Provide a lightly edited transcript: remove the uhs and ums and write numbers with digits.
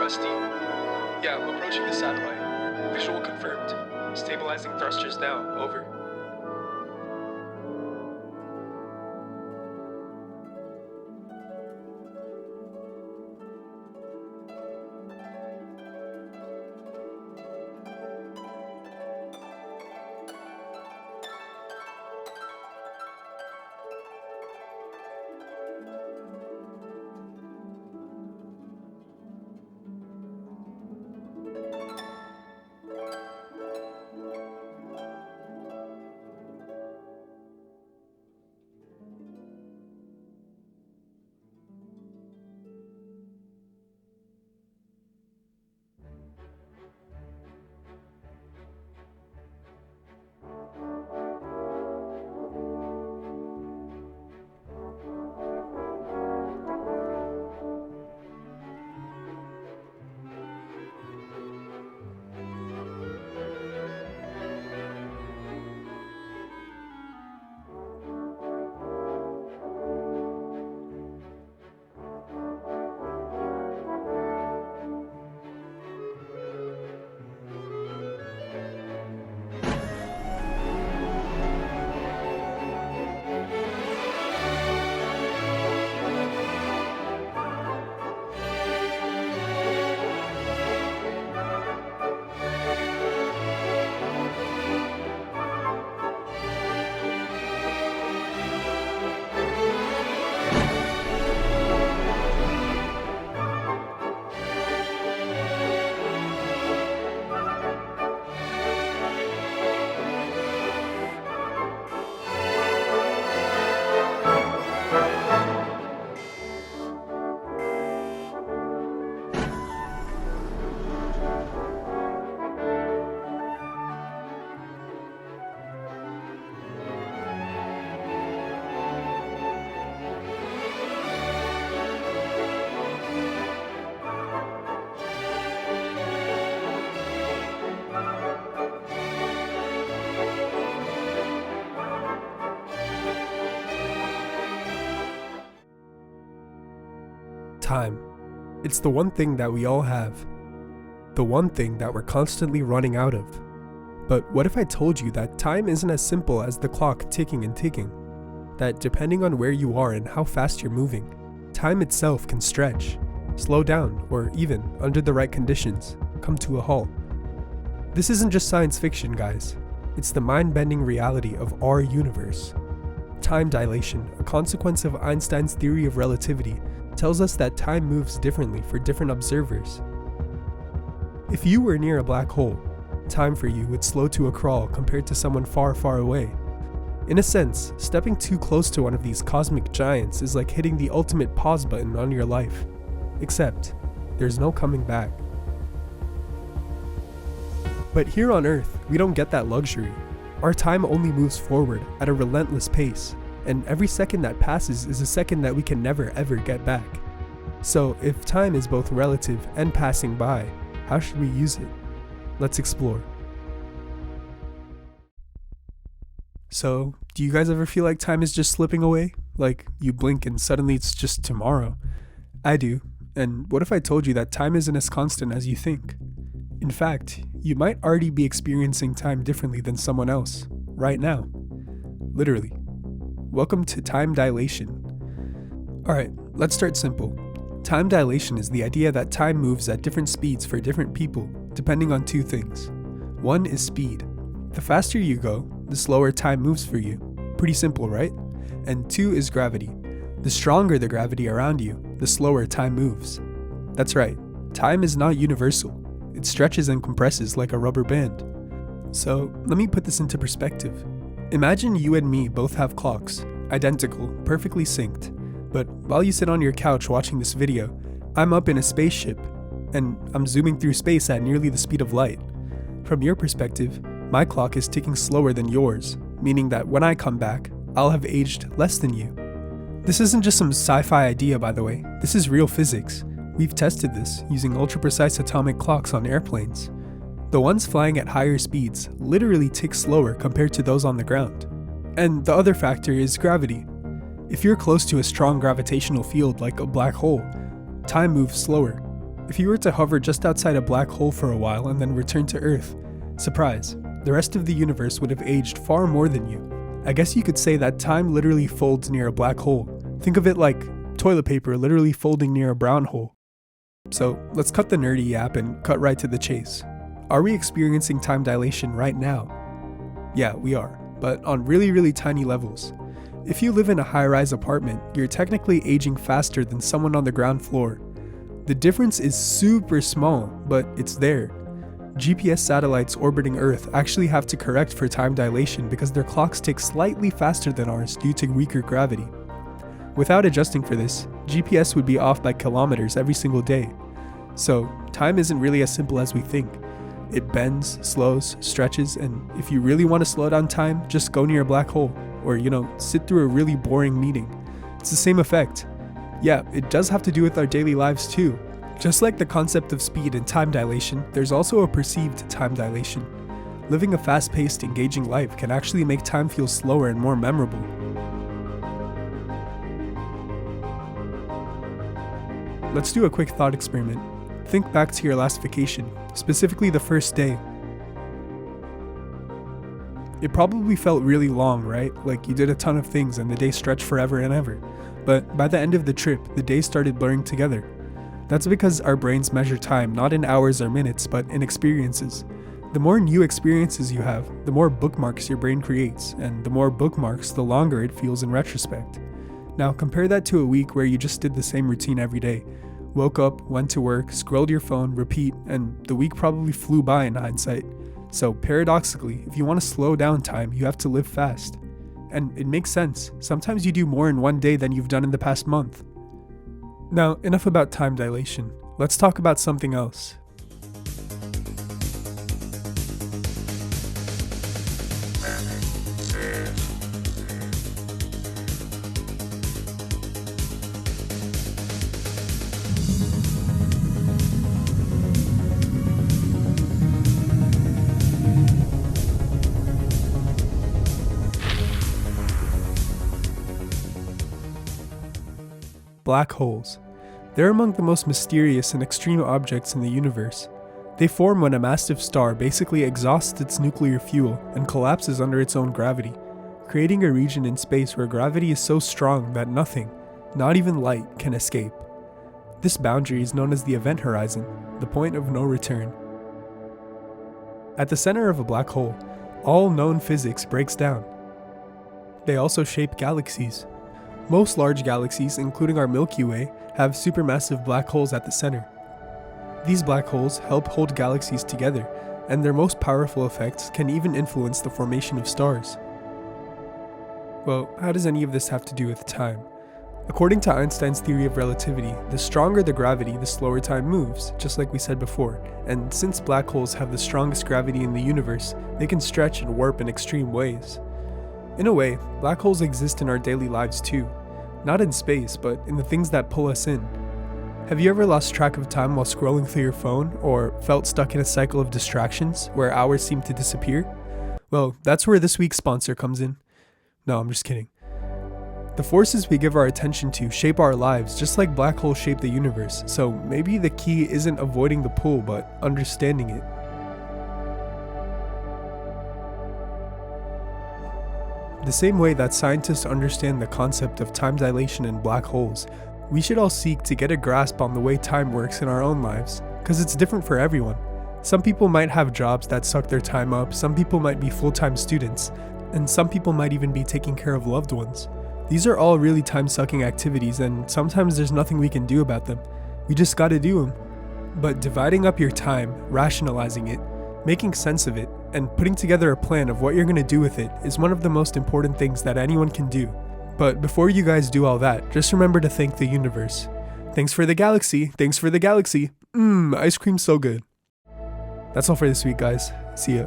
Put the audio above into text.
Rusty. Yeah, I'm approaching the satellite. Visual confirmed. Stabilizing thrusters now. Over. Time. It's the one thing that we all have. The one thing that we're constantly running out of. But what if I told you that time isn't as simple as the clock ticking and ticking? That depending on where you are and how fast you're moving, time itself can stretch, slow down, or even, under the right conditions, come to a halt. This isn't just science fiction, guys. It's the mind-bending reality of our universe. Time dilation, a consequence of Einstein's theory of relativity, tells us that time moves differently for different observers. If you were near a black hole, time for you would slow to a crawl compared to someone far, far away. In a sense, stepping too close to one of these cosmic giants is like hitting the ultimate pause button on your life. Except, there's no coming back. But here on Earth, we don't get that luxury. Our time only moves forward at a relentless pace, and every second that passes is a second that we can never ever get back. So if time is both relative and passing by, how should we use it? Let's explore. So, do you guys ever feel like time is just slipping away? Like you blink and suddenly it's just tomorrow? I do. And what if I told you that time isn't as constant as you think? In fact, you might already be experiencing time differently than someone else, right now. Literally. Welcome to time dilation. Alright, let's start simple. Time dilation is the idea that time moves at different speeds for different people, depending on two things. One is speed. The faster you go, the slower time moves for you. Pretty simple, right? And two is gravity. The stronger the gravity around you, the slower time moves. That's right, time is not universal. It stretches and compresses like a rubber band. So, let me put this into perspective. Imagine you and me both have clocks, identical, perfectly synced, but while you sit on your couch watching this video, I'm up in a spaceship, and I'm zooming through space at nearly the speed of light. From your perspective, my clock is ticking slower than yours, meaning that when I come back, I'll have aged less than you. This isn't just some sci-fi idea, by the way. This is real physics. We've tested this using ultra-precise atomic clocks on airplanes. The ones flying at higher speeds literally tick slower compared to those on the ground. And the other factor is gravity. If you're close to a strong gravitational field like a black hole, time moves slower. If you were to hover just outside a black hole for a while and then return to Earth, surprise, the rest of the universe would have aged far more than you. I guess you could say that time literally folds near a black hole. Think of it like toilet paper literally folding near a brown hole. So let's cut the nerdy yap and cut right to the chase. Are we experiencing time dilation right now? Yeah, we are, but on really tiny levels. If you live in a high-rise apartment, you're technically aging faster than someone on the ground floor. The difference is super small, but it's there. GPS satellites orbiting Earth actually have to correct for time dilation because their clocks tick slightly faster than ours due to weaker gravity. Without adjusting for this, GPS would be off by kilometers every single day. So, time isn't really as simple as we think. It bends, slows, stretches, and if you really want to slow down time, just go near a black hole, or sit through a really boring meeting. It's the same effect. Yeah, it does have to do with our daily lives too. Just like the concept of speed and time dilation, there's also a perceived time dilation. Living a fast-paced, engaging life can actually make time feel slower and more memorable. Let's do a quick thought experiment. Think back to your last vacation, specifically the first day. It probably felt really long, right? Like you did a ton of things and the day stretched forever and ever. But by the end of the trip, the days started blurring together. That's because our brains measure time not in hours or minutes, but in experiences. The more new experiences you have, the more bookmarks your brain creates, and the more bookmarks, the longer it feels in retrospect. Now compare that to a week where you just did the same routine every day. Woke up, went to work, scrolled your phone, repeat, and the week probably flew by in hindsight. So paradoxically, if you want to slow down time, you have to live fast. And it makes sense. Sometimes you do more in one day than you've done in the past month. Now, enough about time dilation. Let's talk about something else. Black holes. They're among the most mysterious and extreme objects in the universe. They form when a massive star basically exhausts its nuclear fuel and collapses under its own gravity, creating a region in space where gravity is so strong that nothing, not even light, can escape. This boundary is known as the event horizon, the point of no return. At the center of a black hole, all known physics breaks down. They also shape galaxies. Most large galaxies, including our Milky Way, have supermassive black holes at the center. These black holes help hold galaxies together, and their most powerful effects can even influence the formation of stars. Well, how does any of this have to do with time? According to Einstein's theory of relativity, the stronger the gravity, the slower time moves, just like we said before, and since black holes have the strongest gravity in the universe, they can stretch and warp in extreme ways. In a way, black holes exist in our daily lives too. Not in space, but in the things that pull us in. Have you ever lost track of time while scrolling through your phone, or felt stuck in a cycle of distractions where hours seem to disappear? Well, that's where this week's sponsor comes in. No, I'm just kidding. The forces we give our attention to shape our lives just like black holes shape the universe, so maybe the key isn't avoiding the pull, but understanding it. The same way that scientists understand the concept of time dilation in black holes, we should all seek to get a grasp on the way time works in our own lives, because it's different for everyone. Some people might have jobs that suck their time up, some people might be full-time students, and some people might even be taking care of loved ones. These are all really time-sucking activities, and sometimes there's nothing we can do about them. We just gotta do them. But dividing up your time, rationalizing it, making sense of it, and putting together a plan of what you're going to do with it is one of the most important things that anyone can do. But before you guys do all that, just remember to thank the universe. Thanks for the galaxy. Thanks for the galaxy. Ice cream's so good. That's all for this week, guys. See ya.